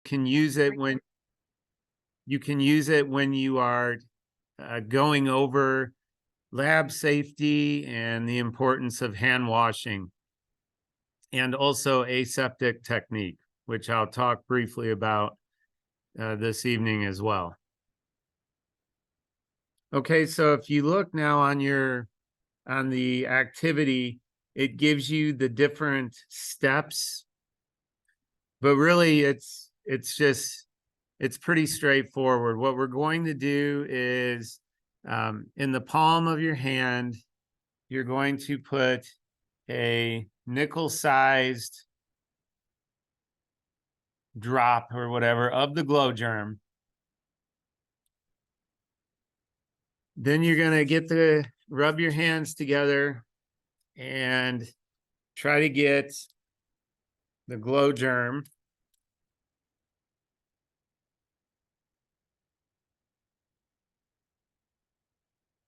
can use it when you are going over lab safety and the importance of hand washing, and also aseptic technique, which I'll talk briefly about this evening as well. Okay, so if you look now on the activity, it gives you the different steps, but really it's pretty straightforward. What we're going to do is in the palm of your hand, you're going to put a nickel-sized drop or whatever of the glow germ. Then you're going to rub your hands together and try to get the glow germ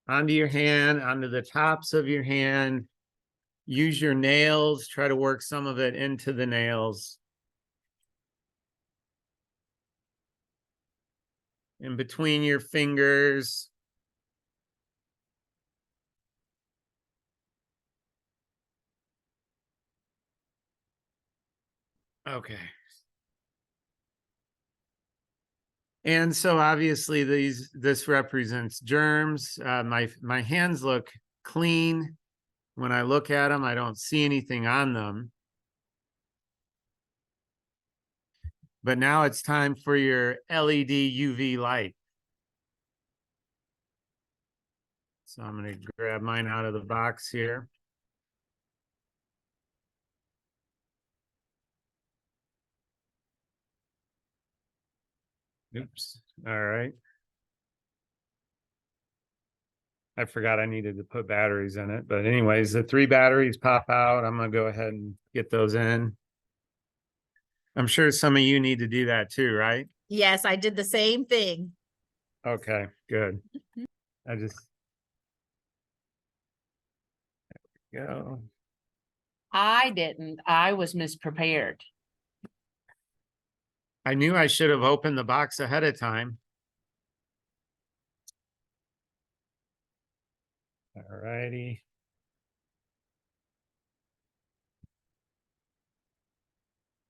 onto your hand, onto the tops of your hand. Use your nails, try to work some of it into the nails. In between your fingers. Okay. And so obviously this represents germs. My hands look clean. When I look at them, I don't see anything on them. But now it's time for your LED UV light. So I'm going to grab mine out of the box here. Oops. All right. I forgot I needed to put batteries in it. But anyways, the 3 batteries pop out. I'm going to go ahead and get those in. I'm sure some of you need to do that too, right? Yes, I did the same thing. Okay, good. There we go. I didn't. I was misprepared. I knew I should have opened the box ahead of time. All righty.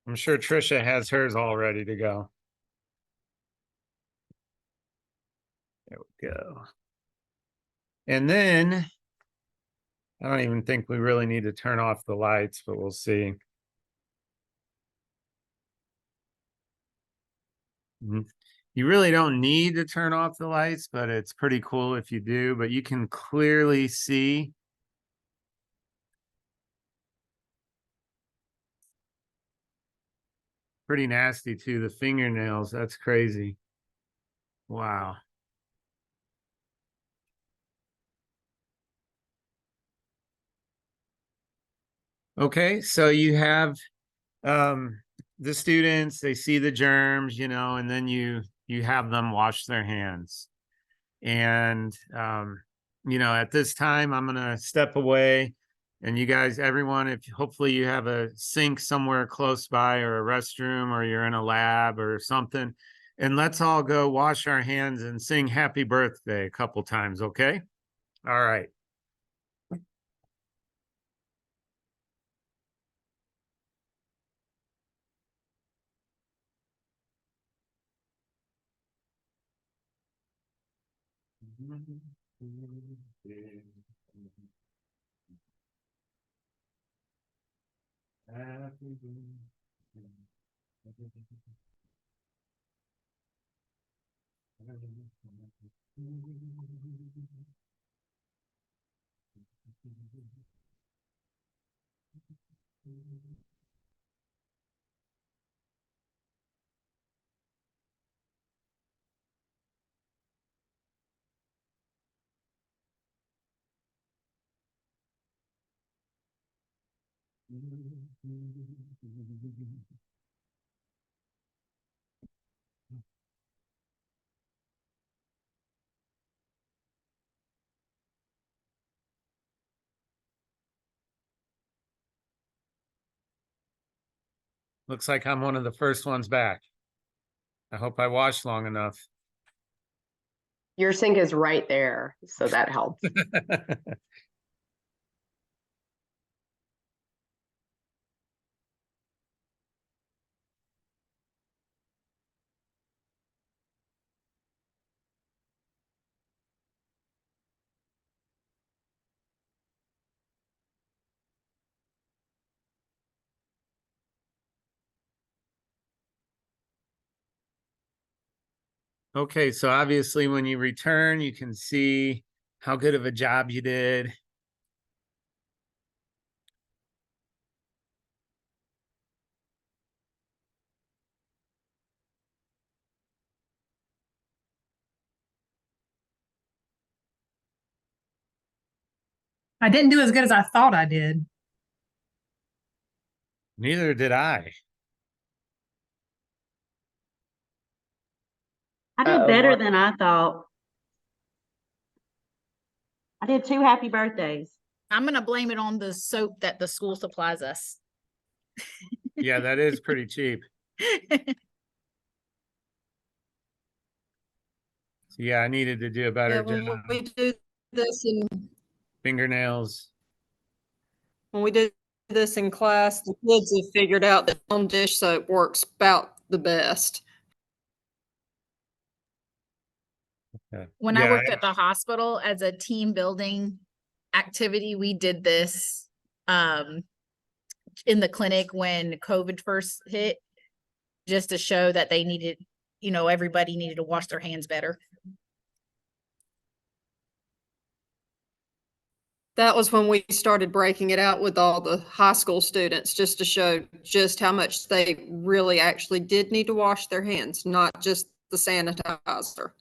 I'm sure Trisha has hers all ready to go. There we go. And then I don't even think we really need to turn off the lights, but we'll see. You really don't need to turn off the lights, but it's pretty cool if you do. But you can clearly see pretty nasty too, the fingernails. That's crazy. Wow. Okay, so you have the students, they see the germs, and then you have them wash their hands. And at this time I'm gonna step away, and you guys, everyone, if hopefully you have a sink somewhere close by, or a restroom, or you're in a lab or something, and let's all go wash our hands and sing happy birthday a couple times. Okay. All right. Looks like I'm one of the first ones back. I hope I washed long enough. Your sink is right there, so that helps. Okay, so obviously when you return, you can see how good of a job you did. I didn't do as good as I thought I did. Neither did I. I did Uh-oh, better Mark. than I thought. I did 2 happy birthdays. I'm gonna blame it on the soap that the school supplies us. Yeah, that is pretty cheap. Yeah, I needed to do a better When job. we do this in, Fingernails. when we do this in class, the kids have figured out that home dish soap works about the best. When I Yeah, worked at the hospital as a team building activity, we did this in the clinic when COVID first hit, just to show that they needed, everybody needed to wash their hands better. That was when we started breaking it out with all the high school students, just to show just how much they really actually did need to wash their hands, not just the sanitizer.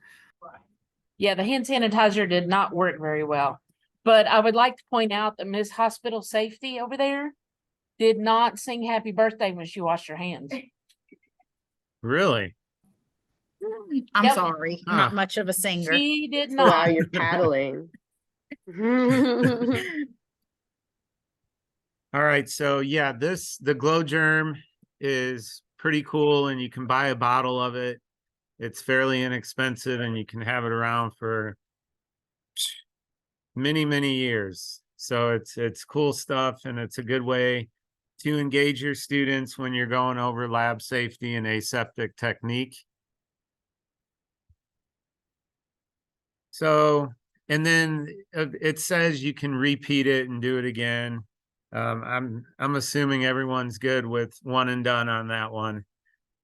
Yeah, the hand sanitizer did not work very well. But I would like to point out that Miss Hospital Safety over there did not sing happy birthday when she washed her hands. really? I'm Yep. sorry, Huh. not much of a singer. She did Wow, not. you're paddling. All right, so yeah, the glow germ is pretty cool, and you can buy a bottle of it. It's fairly inexpensive, and you can have it around for many years. So it's cool stuff, and it's a good way to engage your students when you're going over lab safety and aseptic technique. So, and then it says you can repeat it and do it again. I'm assuming everyone's good with one and done on that one.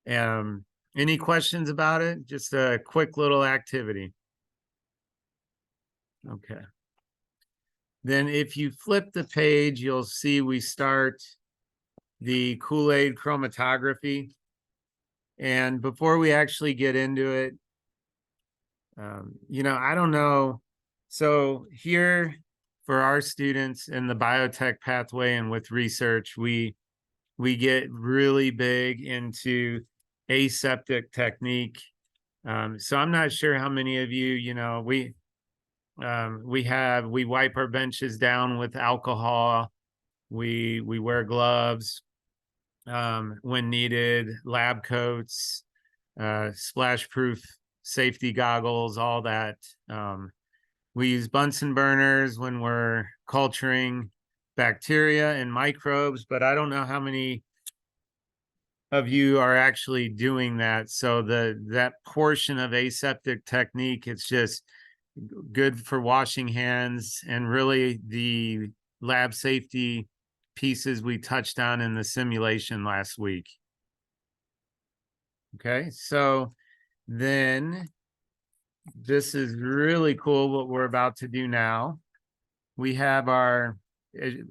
Any questions about it? Just a quick little activity. Okay. Then if you flip the page, you'll see we start the Kool-Aid chromatography. And before we actually get into it, I don't know. So here for our students in the biotech pathway and with research, we get really big into aseptic technique. So I'm not sure how many of you, we wipe our benches down with alcohol. We wear gloves when needed, lab coats, splash proof safety goggles, all that. We use Bunsen burners when we're culturing bacteria and microbes, but I don't know how many of you are actually doing that. So that portion of aseptic technique, it's just good for washing hands, and really the lab safety pieces we touched on in the simulation last week. Okay, so then this is really cool what we're about to do now. We have our,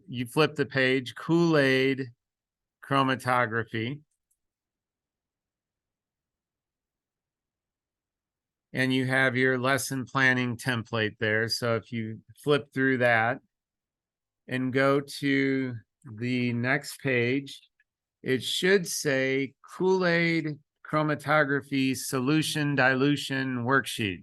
you flip the page, Kool-Aid chromatography. And you have your lesson planning template there. So if you flip through that and go to the next page, it should say Kool-Aid chromatography solution dilution worksheet.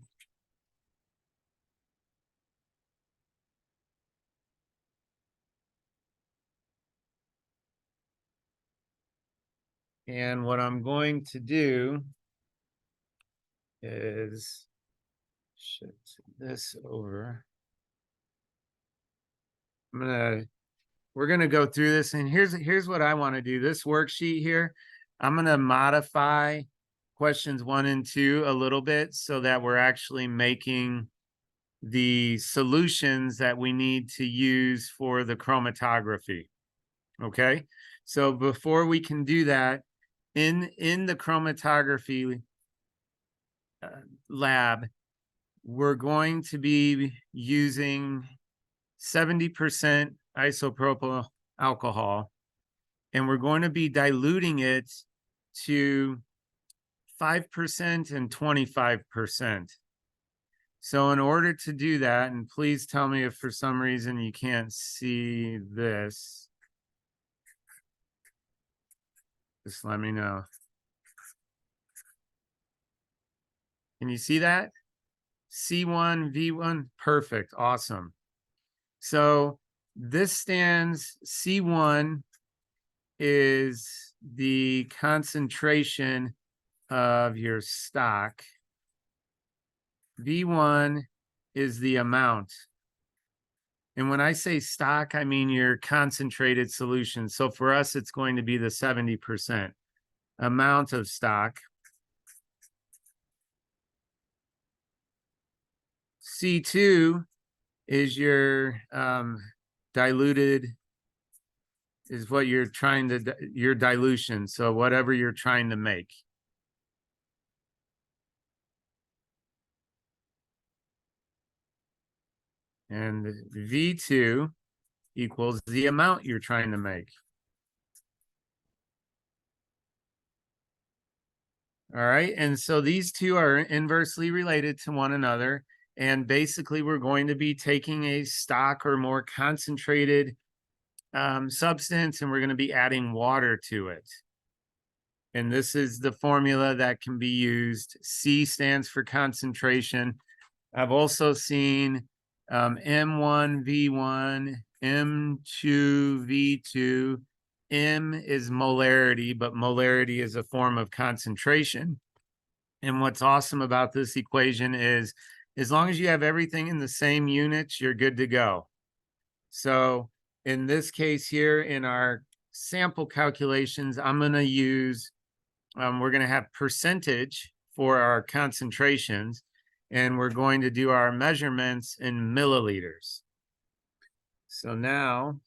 And what I'm going to do is shift this over. We're gonna go through this, and here's what I want to do. This worksheet here, I'm gonna modify questions 1 and 2 a little bit so that we're actually making the solutions that we need to use for the chromatography. Okay, so before we can do that, in the chromatography lab, we're going to be using 70% isopropyl alcohol, and we're going to be diluting it to 5% and 25%. So in order to do that, and please tell me if for some reason you can't see this, just let me know. Can you see that? C1, V1, perfect, awesome. So this stands, C1 is the concentration of your stock. V1 is the amount. And when I say stock, I mean your concentrated solution. So for us, it's going to be the 70% amount of stock. C2 is your diluted, is what you're trying to, your dilution. So whatever you're trying to make. And V2 equals the amount you're trying to make. All right, and so these two are inversely related to one another. And basically, we're going to be taking a stock or more concentrated substance, and we're going to be adding water to it. And this is the formula that can be used. C stands for concentration. I've also seen M1, V1, M2, V2. M is molarity, but molarity is a form of concentration. And what's awesome about this equation is, as long as you have everything in the same units, you're good to go. So in this case here, in our sample calculations, I'm going to use, we're going to have percentage for our concentrations, and we're going to do our measurements in milliliters. So now,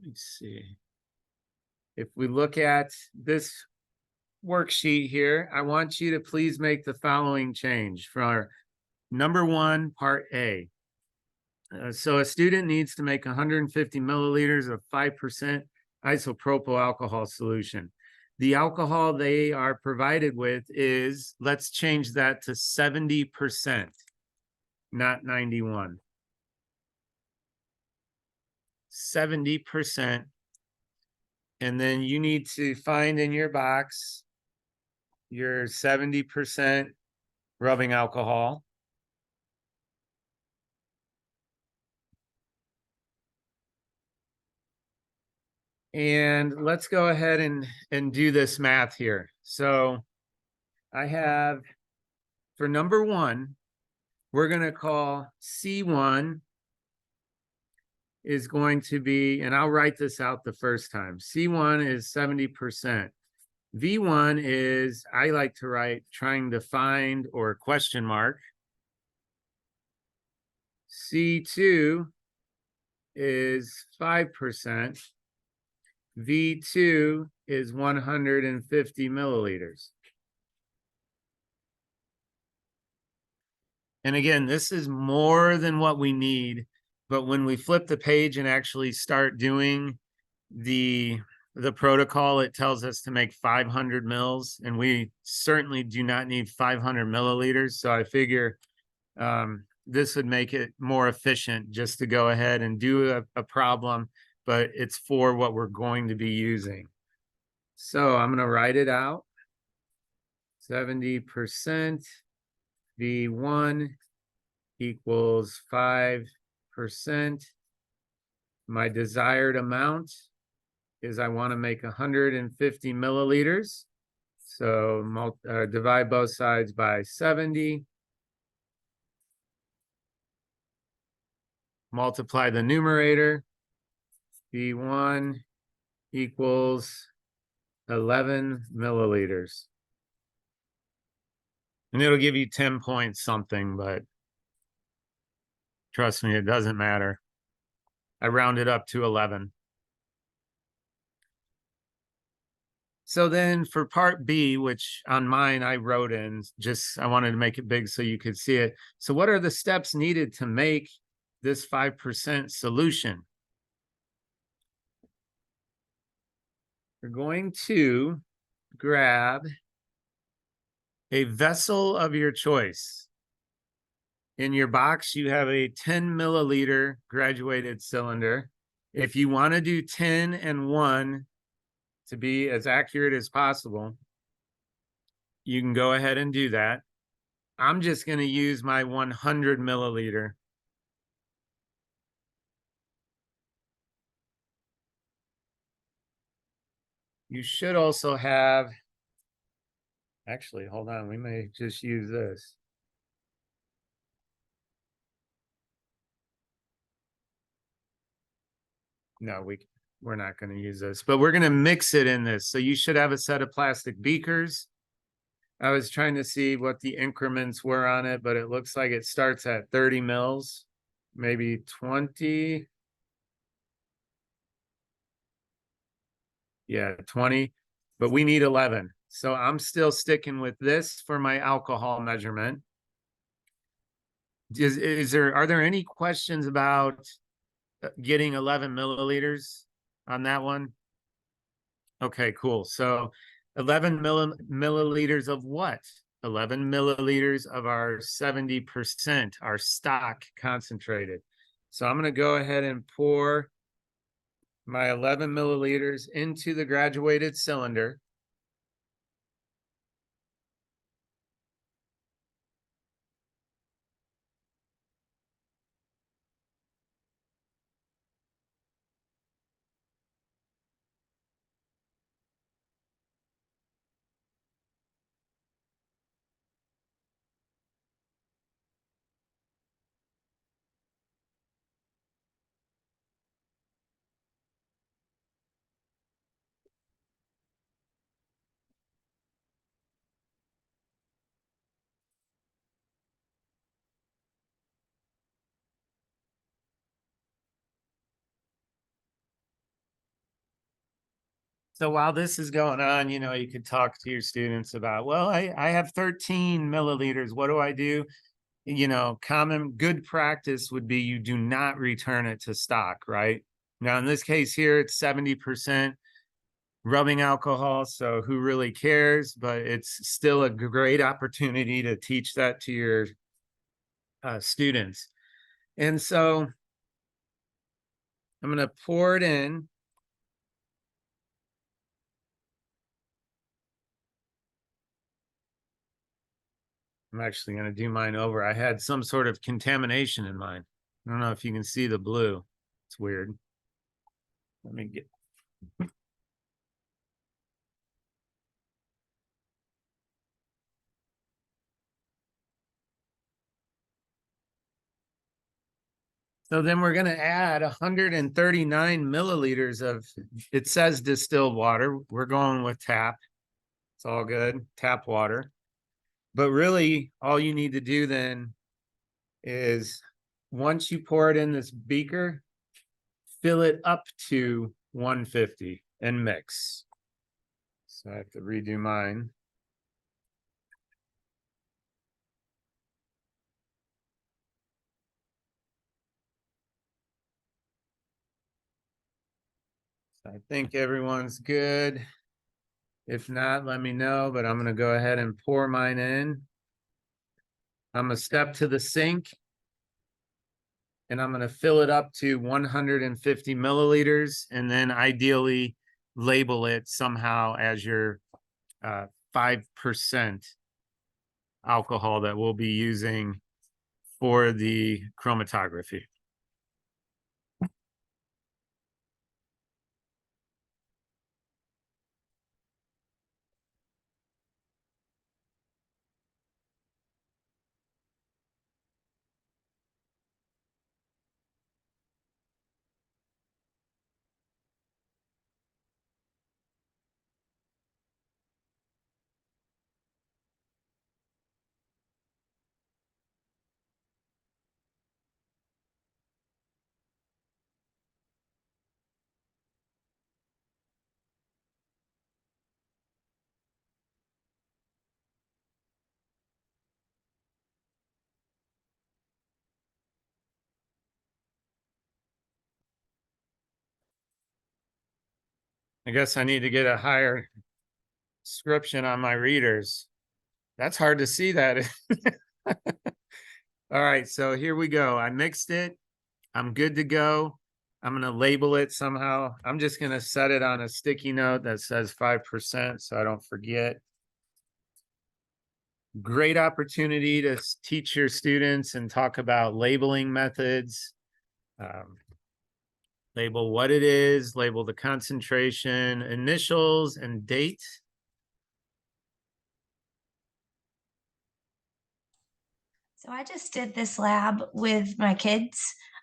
let's see. If we look at this worksheet here, I want you to please make the following change for number 1, part A. So a student needs to make 150 milliliters of 5% isopropyl alcohol solution. The alcohol they are provided with is, let's change that to 70%, not 91. 70%. And then you need to find in your box your 70% rubbing alcohol. And let's go ahead and do this math here. So I have, for number 1, we're going to call C1 is going to be, and I'll write this out the first time. C1 is 70%. V1 is, I like to write trying to find or question mark. C2 is 5%. V2 is 150 milliliters. And again, this is more than what we need, but when we flip the page and actually start doing the protocol, it tells us to make 500 mils, and we certainly do not need 500 milliliters. So I figure this would make it more efficient just to go ahead and do a problem, but it's for what we're going to be using. So I'm going to write it out. 70% V1 equals 5%. My desired amount is I want to make 150 milliliters. So divide both sides by 70. Multiply the numerator. B1 equals 11 milliliters. And it'll give you 10 point something, but trust me, it doesn't matter. I rounded up to 11. So then for part B, which on mine I wrote in, just I wanted to make it big so you could see it. So what are the steps needed to make this 5% solution? We're going to grab a vessel of your choice. In your box, you have a 10 milliliter graduated cylinder. If you want to do 10 and 1 to be as accurate as possible, you can go ahead and do that. I'm just going to use my 100 milliliter. You should also have, actually, hold on, we may just use this. No, we're not going to use this, but we're going to mix it in this. So you should have a set of plastic beakers. I was trying to see what the increments were on it, but it looks like it starts at 30 mils, maybe 20. Yeah, 20, but we need 11. So I'm still sticking with this for my alcohol measurement. Are there any questions about getting 11 milliliters on that one? Okay, cool. So 11 milliliters of what? 11 milliliters of our 70%, our stock concentrated. So I'm going to go ahead and pour my 11 milliliters into the graduated cylinder. So while this is going on, you could talk to your students about, well, I have 13 milliliters. What do I do? Common good practice would be you do not return it to stock, right? Now, in this case here, it's 70% rubbing alcohol. So who really cares? But it's still a great opportunity to teach that to your students. And so I'm going to pour it in. I'm actually going to do mine over. I had some sort of contamination in mine. I don't know if you can see the blue. It's weird. Let me get. So then we're going to add 139 milliliters of, it says distilled water. We're going with tap. It's all good. Tap water. But really, all you need to do then is once you pour it in this beaker, fill it up to 150 and mix. So I have to redo mine. So I think everyone's good. If not, let me know, but I'm going to go ahead and pour mine in. I'm going to step to the sink and I'm going to fill it up to 150 milliliters and then ideally label it somehow as your 5% alcohol that we'll be using for the chromatography. I guess I need to get a higher description on my readers. That's hard to see that. All right, so here we go. I mixed it. I'm good to go. I'm going to label it somehow. I'm just going to set it on a sticky note that says 5% so I don't forget. Great opportunity to teach your students and talk about labeling methods. Label what it is, label the concentration, initials, and date. So I just did this lab with my kids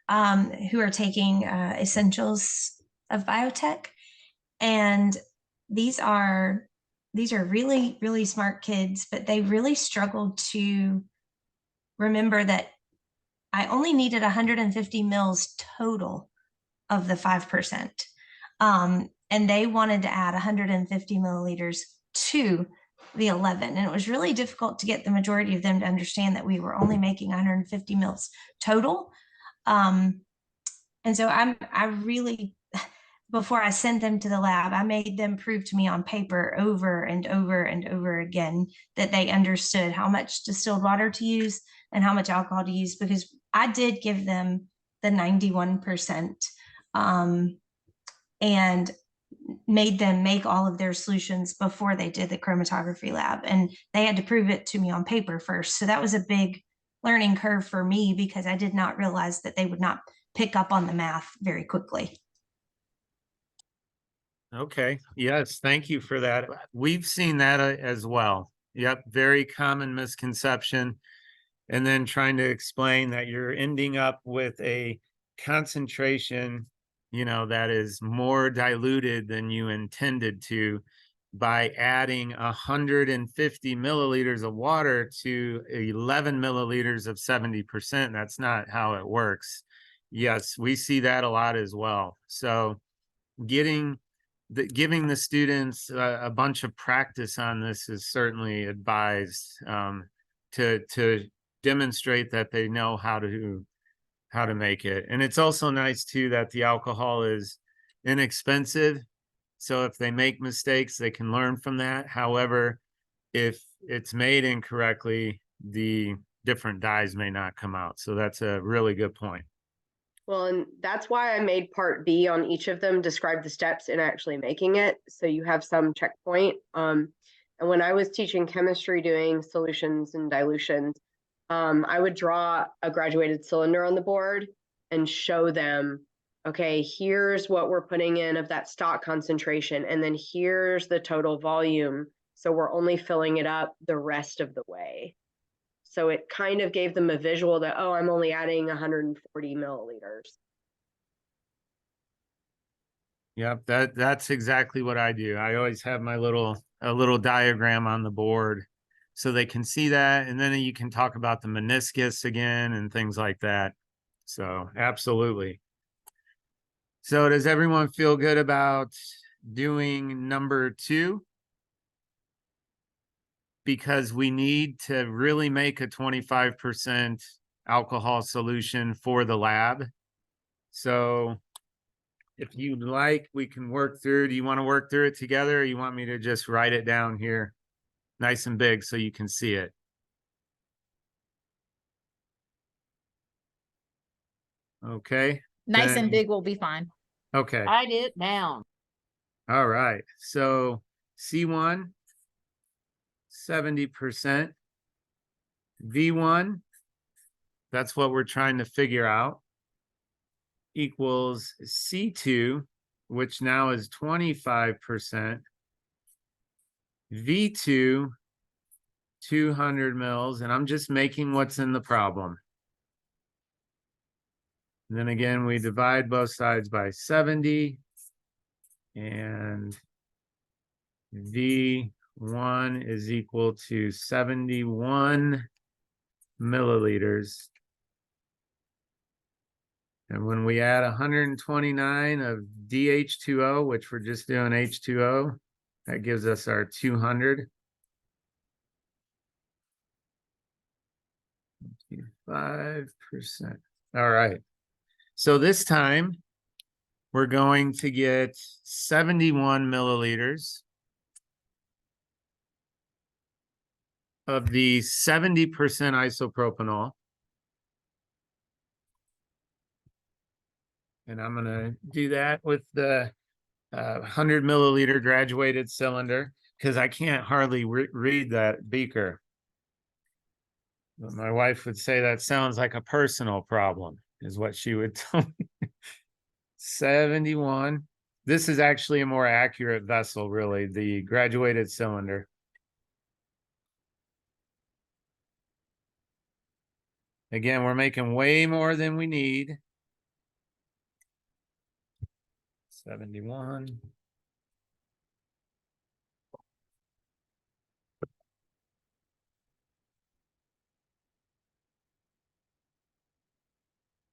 who are taking essentials of biotech, and these are really really smart kids, but they really struggled to remember that I only needed 150 mils total of the 5%, and they wanted to add 150 milliliters to the 11, and it was really difficult to get the majority of them to understand that we were only making 150 mils total. And so I really, before I sent them to the lab, I made them prove to me on paper over and over and over again that they understood how much distilled water to use and how much alcohol to use, because I did give them the 91%, and made them make all of their solutions before they did the chromatography lab, and they had to prove it to me on paper first. So that was a big learning curve for me, because I did not realize that they would not pick up on the math very quickly. Okay, yes, thank you for that. We've seen that as well. Yep, very common misconception. And then trying to explain that you're ending up with a concentration, that is more diluted than you intended to by adding 150 milliliters of water to 11 milliliters of 70%. That's not how it works. Yes, we see that a lot as well. So giving the students a bunch of practice on this is certainly advised, to demonstrate that they know how to make it. And it's also nice too that the alcohol is inexpensive, so if they make mistakes they can learn from that. However, if it's made incorrectly, the different dyes may not come out. So that's a really good point. Well, and that's why I made part B on each of them, describe the steps in actually making it, so you have some checkpoint. And when I was teaching chemistry doing solutions and dilutions, I would draw a graduated cylinder on the board and show them, okay, here's what we're putting in of that stock concentration, and then here's the total volume. So we're only filling it up the rest of the way. So it kind of gave them a visual that, oh, I'm only adding 140 milliliters. Yep, that's exactly what I do. I always have a little diagram on the board so they can see that, and then you can talk about the meniscus again and things like that. So absolutely. So does everyone feel good about doing number 2? Because we need to really make a 25% alcohol solution for the lab. So if you'd like, we can work through. Do you want to work through it together, or you want me to just write it down here nice and big so you can see it? Okay. Nice then- and big will be fine. Okay. Write it down. All right. So C1, 70%. V1, that's what we're trying to figure out, equals C2, which now is 25%. V2, 200 mils, and I'm just making what's in the problem. And then again, we divide both sides by 70, and V1 is equal to 71 milliliters. And when we add 129 of DH2O, which we're just doing H2O, that gives us our 200. 5%. All right. So this time we're going to get 71 milliliters of the 70% isopropanol. And I'm gonna do that with the 100 milliliter graduated cylinder because I can't hardly read that beaker. But my wife would say that sounds like a personal problem, is what she would tell me. 71. This is actually a more accurate vessel, really, the graduated cylinder. Again, we're making way more than we need. 71.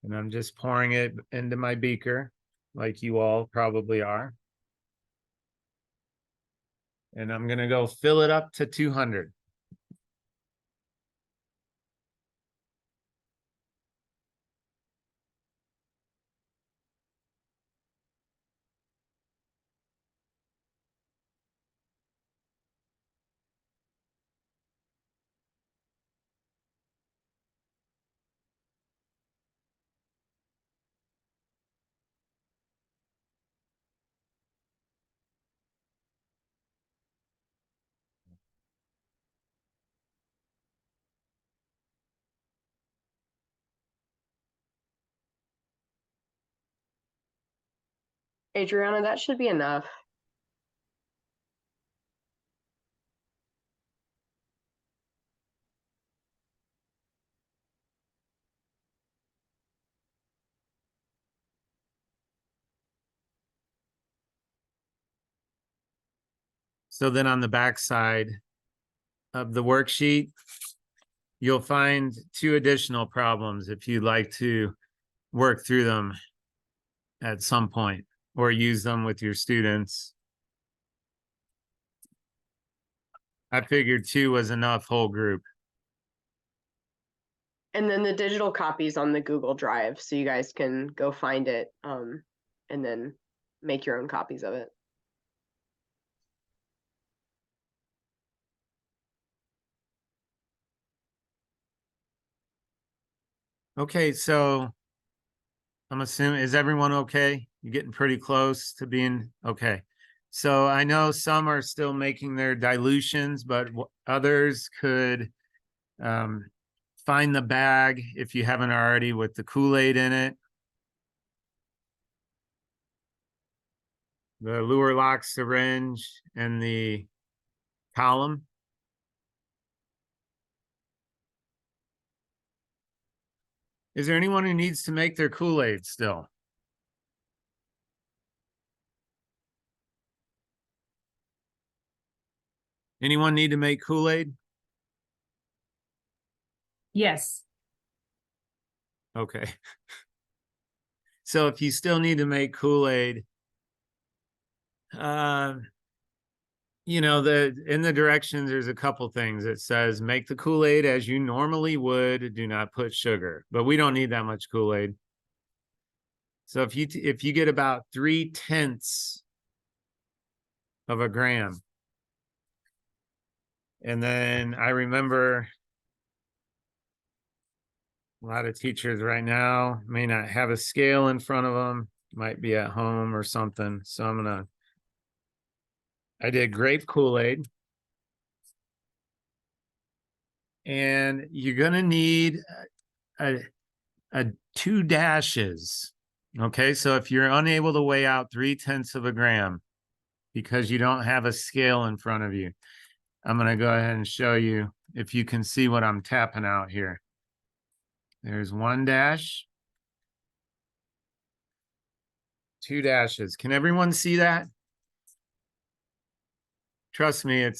And I'm just pouring it into my beaker, like you all probably are. And I'm gonna go fill it up to 200. Adriana, that should be enough. So then on the back side of the worksheet, you'll find 2 additional problems if you'd like to work through them at some point or use them with your students. I figured 2 was enough whole group. And then the digital copies on the Google Drive, so you guys can go find it and then make your own copies of it. Okay, so I'm assuming, is everyone okay? You're getting pretty close to being okay. So I know some are still making their dilutions, but others could find the bag if you haven't already with the Kool-Aid in it. The Luer lock syringe and the column. Is there anyone who needs to make their Kool-Aid still? Anyone need to make Kool-Aid? Yes. Okay. So if you still need to make Kool-Aid, you know, in the directions, there's a couple things. It says, make the Kool-Aid as you normally would, do not put sugar, but we don't need that much Kool-Aid. So if you get about 3/10 of a gram, and then I remember a lot of teachers right now may not have a scale in front of them, might be at home or something. So I did grape Kool-Aid. And you're gonna need a 2 dashes. Okay, so if you're unable to weigh out 3/10 of a gram because you don't have a scale in front of you, I'm gonna go ahead and show you if you can see what I'm tapping out here. There's 1 dash, 2 dashes. Can everyone see that? Trust me,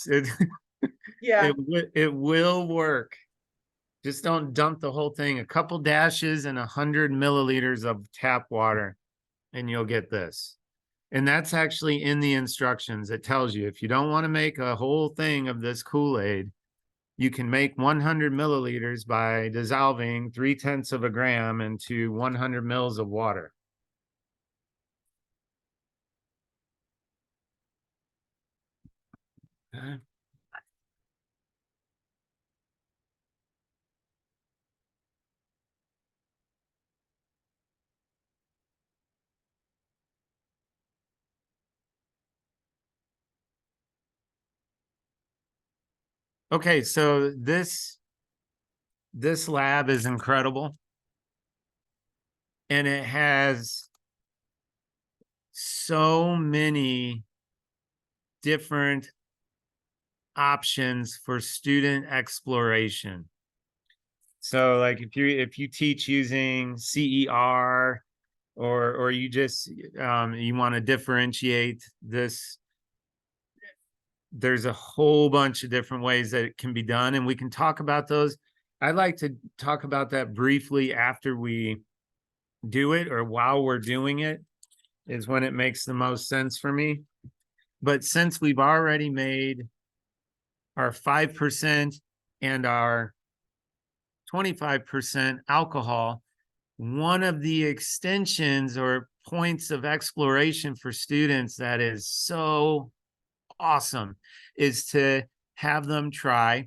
Yeah. it will work. Just don't dump the whole thing. A couple dashes and 100 milliliters of tap water, and you'll get this. And that's actually in the instructions. It tells you if you don't want to make a whole thing of this Kool-Aid, you can make 100 milliliters by dissolving 3/10 of a gram into 100 mils of water. Okay. Okay, so this lab is incredible. And it has so many different options for student exploration. So like if you teach using CER or you just you want to differentiate this, there's a whole bunch of different ways that it can be done, and we can talk about those. I'd like to talk about that briefly after we do it, or while we're doing it is when it makes the most sense for me. But since we've already made our 5% and our 25% alcohol, one of the extensions or points of exploration for students that is so awesome is to have them try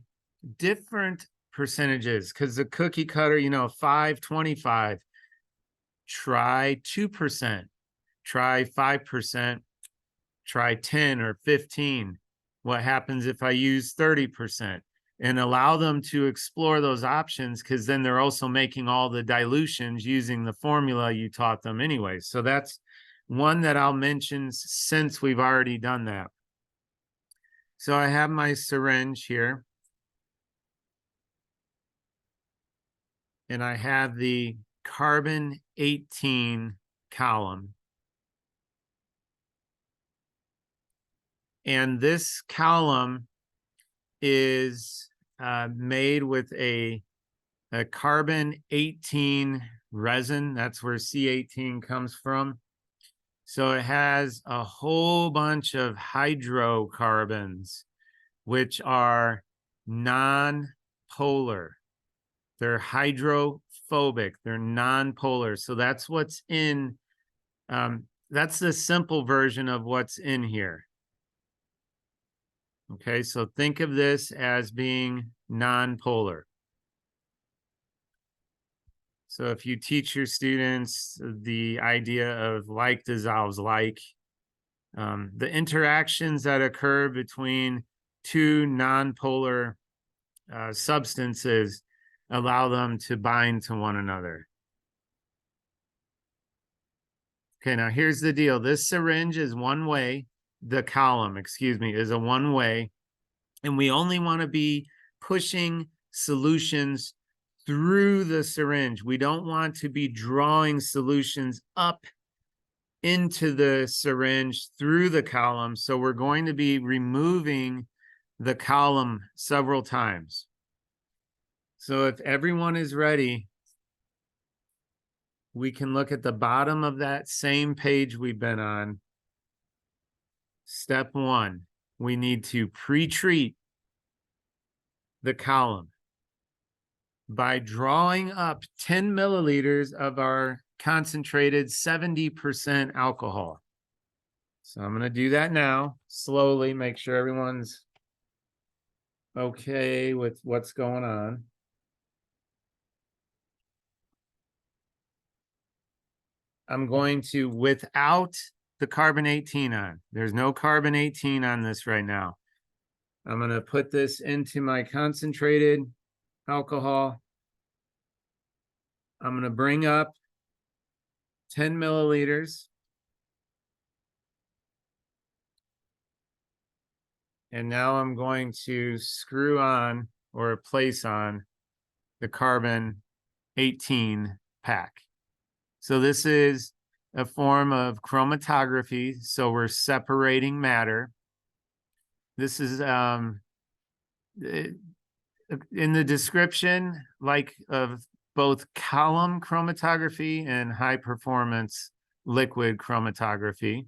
different percentages, because the cookie cutter, 5, 25, try 2%, try 5%, try 10 or 15. What happens if I use 30%? And allow them to explore those options, because then they're also making all the dilutions using the formula you taught them anyway. So that's one that I'll mention since we've already done that. So I have my syringe here. And I have the carbon 18 column. And this column is made with a carbon 18 resin. That's where C18 comes from. So it has a whole bunch of hydrocarbons, which are non-polar. They're hydrophobic. They're non-polar. So that's what's in, that's the simple version of what's in here. Okay, so think of this as being non-polar. So if you teach your students the idea of like dissolves like, the interactions that occur between two non-polar substances allow them to bind to one another. Okay, now here's the deal. This syringe is one way. The column, excuse me, is a one way. And we only want to be pushing solutions through the syringe. We don't want to be drawing solutions up into the syringe through the column. So we're going to be removing the column several times. So if everyone is ready, we can look at the bottom of that same page we've been on. Step 1, we need to pre-treat the column by drawing up 10 milliliters of our concentrated 70% alcohol. So I'm going to do that now, slowly, make sure everyone's okay with what's going on. I'm going to, without the carbon 18 on, there's no carbon 18 on this right now. I'm going to put this into my concentrated alcohol. I'm going to bring up 10 milliliters. And now I'm going to screw on or place on the carbon 18 pack. So this is a form of chromatography. So we're separating matter. This is in the description, like of both column chromatography and high performance liquid chromatography,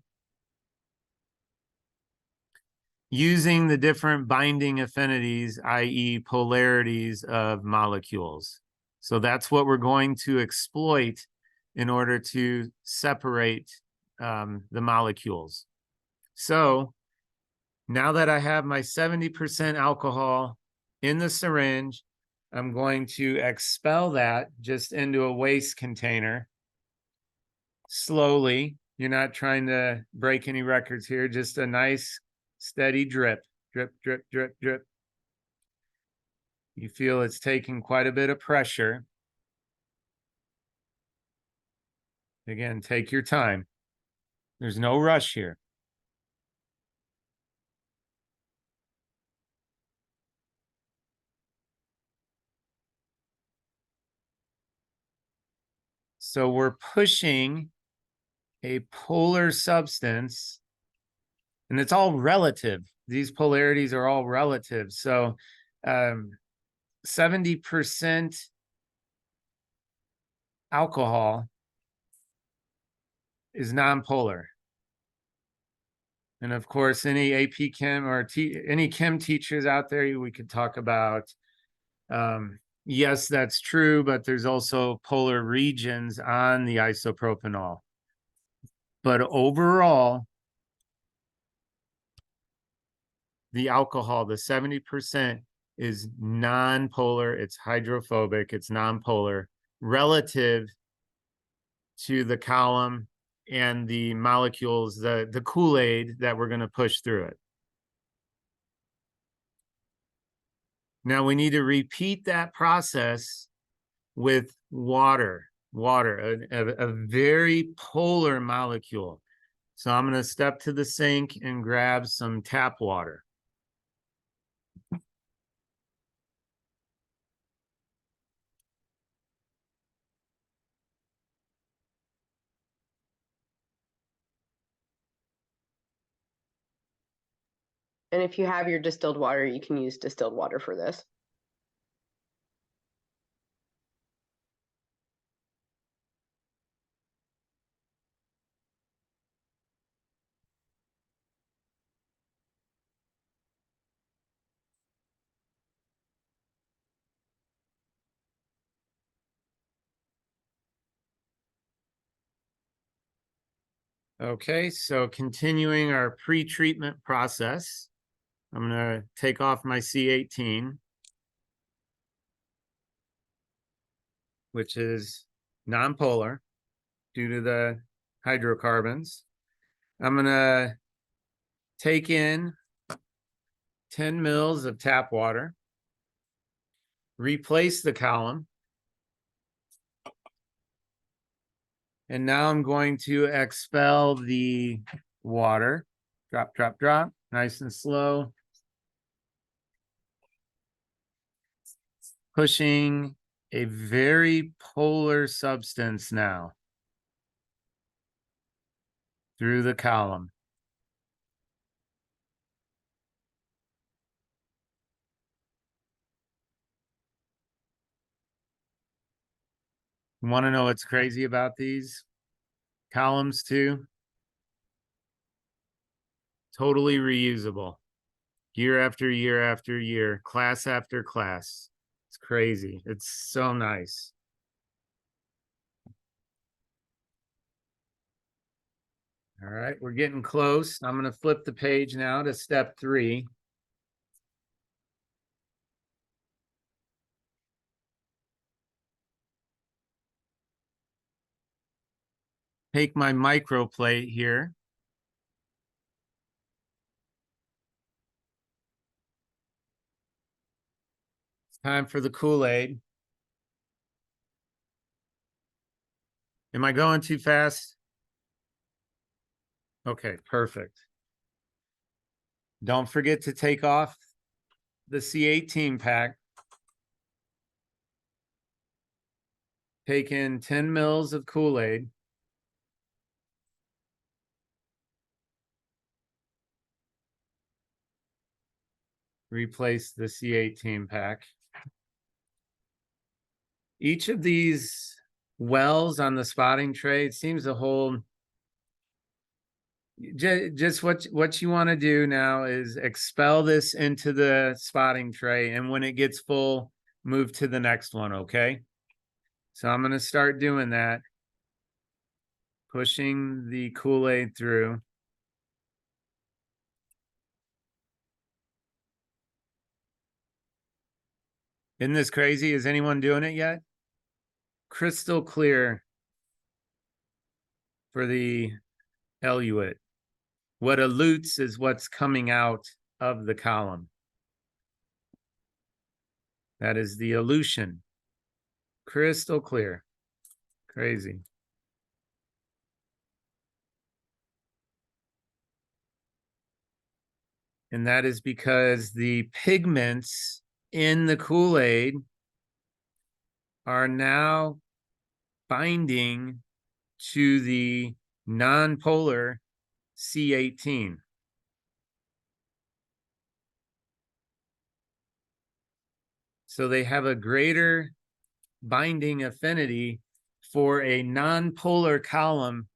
using the different binding affinities, i.e. polarities of molecules. So that's what we're going to exploit in order to separate the molecules. So Now that I have my 70% alcohol in the syringe, I'm going to expel that just into a waste container slowly. You're not trying to break any records here, just a nice steady drip, drip, drip, drip, drip. You feel it's taking quite a bit of pressure. Again, take your time. There's no rush here. So we're pushing a polar substance, and it's all relative. These polarities are all relative. So 70% alcohol is nonpolar. And of course, any AP Chem or any Chem teachers out there, we could talk about, yes, that's true, but there's also polar regions on the isopropanol. But overall, the alcohol, the 70% is non-polar, it's hydrophobic, it's non-polar relative to the column and the molecules, the Kool-Aid that we're going to push through it. Now we need to repeat that process with water, a very polar molecule. So I'm going to step to the sink and grab some tap water. And if you have your distilled water, you can use distilled water for this. Okay, so continuing our pre-treatment process, I'm going to take off my C18, which is nonpolar due to the hydrocarbons. I'm going to take in 10 mils of tap water, replace the column, and now I'm going to expel the water. Drop, drop, drop, nice and slow. Pushing a very polar substance now through the column. Want to know what's crazy about these columns too? Totally reusable. Year after year after year, class after class. It's crazy. It's so nice. All right, we're getting close. I'm going to flip the page now to step 3. Take my microplate here. It's time for the Kool-Aid. Am I going too fast? Okay, perfect. Don't forget to take off the C18 pack. Take in 10 mils of Kool-Aid. Replace the C18 pack. Each of these wells on the spotting tray, it seems to hold just what you want to do now is expel this into the spotting tray, and when it gets full, move to the next one, okay? So I'm going to start doing that, pushing the Kool-Aid through. Isn't this crazy? Is anyone doing it yet? Crystal clear for the eluate. What elutes is what's coming out of the column. That is the elution. Crystal clear. Crazy. And that is because the pigments in the Kool-Aid are now binding to the nonpolar C18. So they have a greater binding affinity for a nonpolar column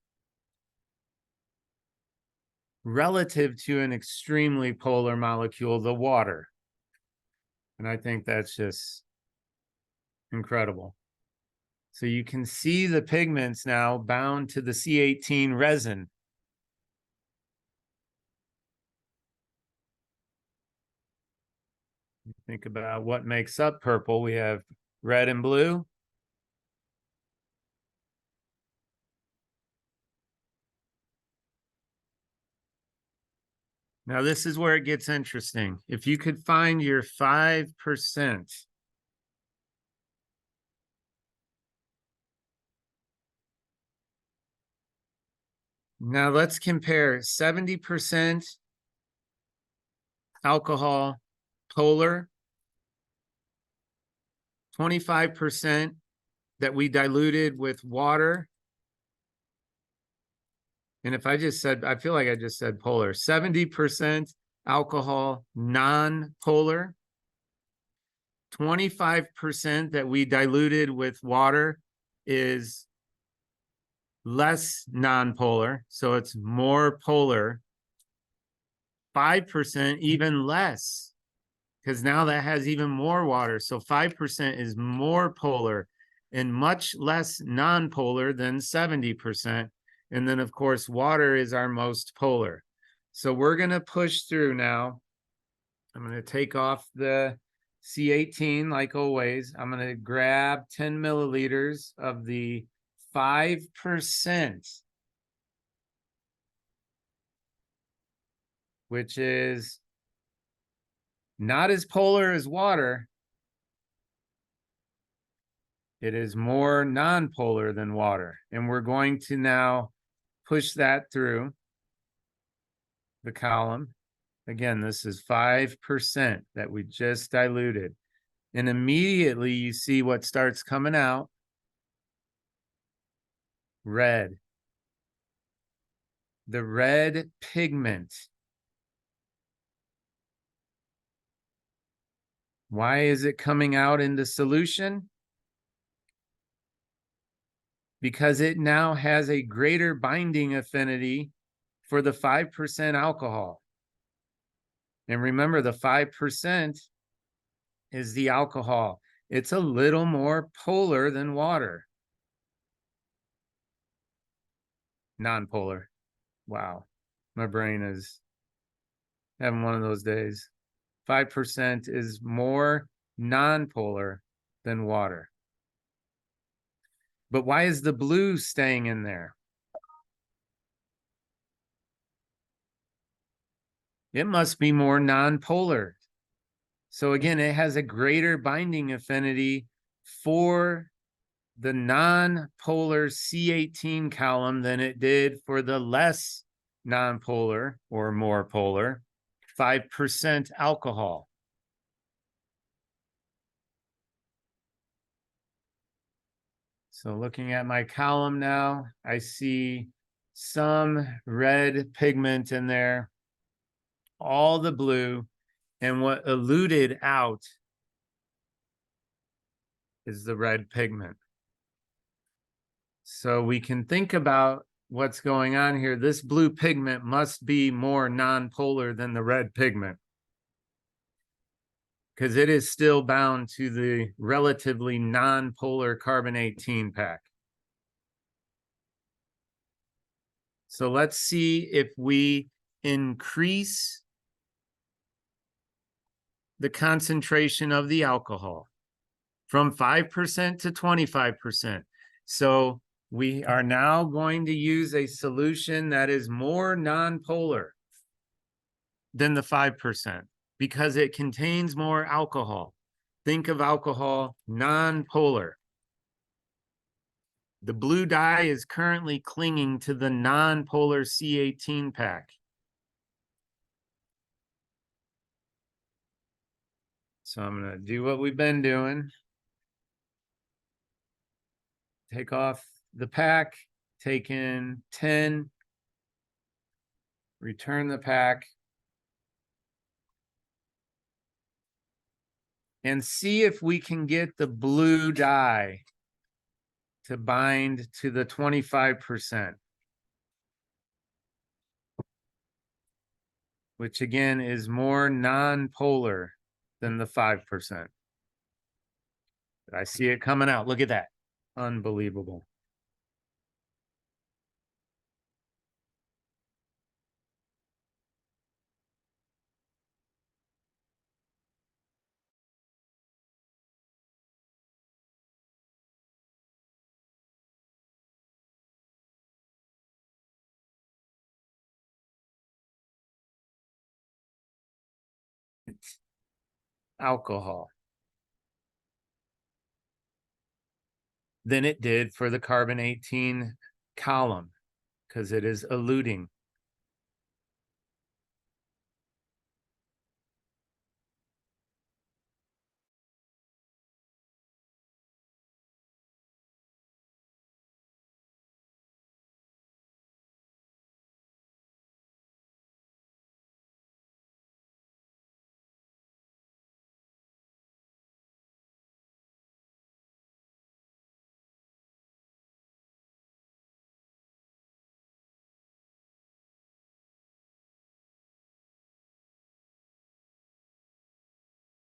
relative to an extremely polar molecule, the water. And I think that's just incredible. So you can see the pigments now bound to the C18 resin. Think about what makes up purple. We have red and blue. Now this is where it gets interesting. If you could find your 5%, now let's compare 70% alcohol polar, 25% that we diluted with water. And if I just said, I feel like I just said polar, 70% alcohol non-polar, 25% that we diluted with water is less non-polar, so it's more polar. 5% even less, because now that has even more water. So 5% is more polar and much less non-polar than 70%. And then, of course, water is our most polar. So we're going to push through now. I'm going to take off the C18 like always. I'm going to grab 10 milliliters of the 5%, which is not as polar as water. It is more non-polar than water. And we're going to now push that through the column. Again, this is 5% that we just diluted. And immediately you see what starts coming out. Red. The red pigment. Why is it coming out into solution? Because it now has a greater binding affinity for the 5% alcohol. And remember, the 5% is the alcohol. It's a little more polar than water. Non-polar. Wow. My brain is having one of those days. 5% is more non-polar than water. But why is the blue staying in there? It must be more non-polar. So again, it has a greater binding affinity for the non-polar C18 column than it did for the less non-polar or more polar 5% alcohol. So looking at my column now, I see some red pigment in there, all the blue, and what eluted out is the red pigment. So we can think about what's going on here. This blue pigment must be more non-polar than the red pigment, because it is still bound to the relatively non-polar carbon 18 pack. So let's see if we increase the concentration of the alcohol. from 5% to 25%. So we are now going to use a solution that is more nonpolar than the 5% because it contains more alcohol. Think of alcohol nonpolar. The blue dye is currently clinging to the nonpolar C18 pack. So I'm going to do what we've been doing. Take off the pack, take in 10, return the pack, and see if we can get the blue dye to bind to the 25%, which again is more non-polar than the 5%. I see it coming out. Look at that. Unbelievable. Alcohol than it did for the carbon 18 column because it is eluting